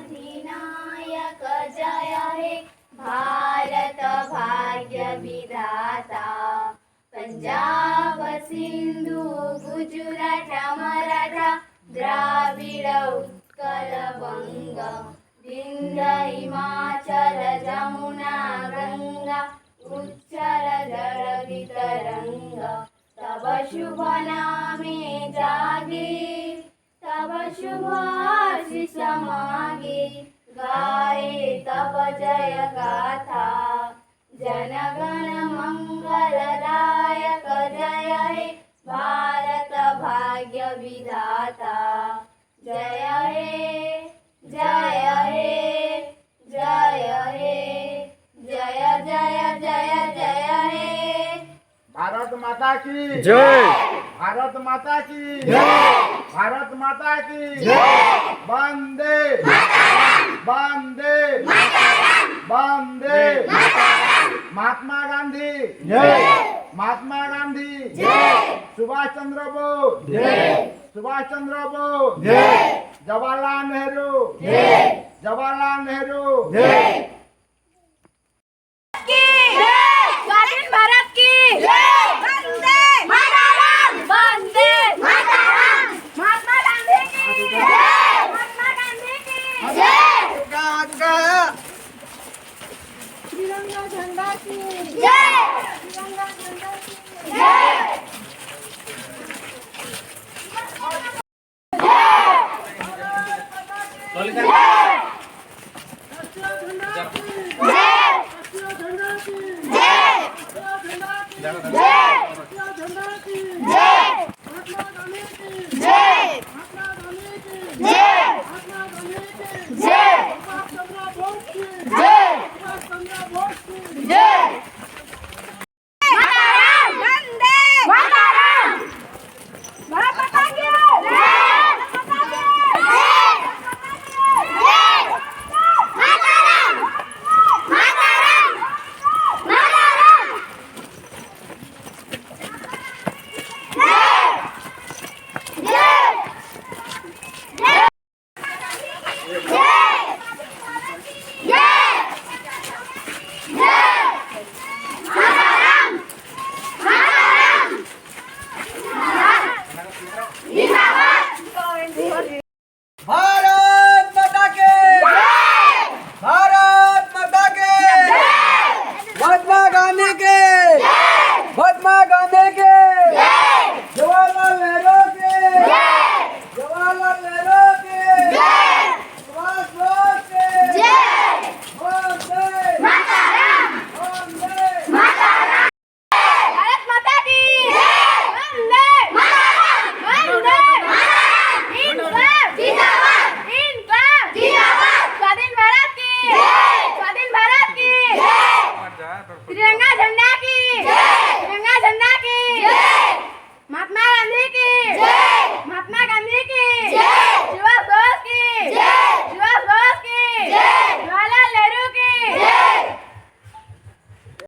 अधिनायक जय हे भारत भाग्य विधाता। पंजाब सिंधु गुजरात मराठा द्राविड उत्कल बंग विंध्य हिमाचल जमुना गंगा उच्चल जल वितरंग। तब शुभ नामे जागे तब शुभ आशीष मागे गाए तब जय गाथा। जनगण मंगलदायक जय हे भारत भाग्य विधाता। जय हे जय हे जय हे जय जय जय जय हे। भारत माता की जय। भारत माता की जय। भारत माता की जय। वंदे वंदे वंदे महात्मा गांधी जय। महात्मा गांधी जय। सुभाष चंद्र बोस जय। सुभाष चंद्र बोस जय। जवाहरलाल नेहरू जय। जवाहरलाल नेहरू जय। स्वाधीन भारत की वंदे मातरम वंदे मातरम। महात्मा गांधी की महात्मा गांधी की तिरंगा झंडा की तिरंगा झंडा की जय।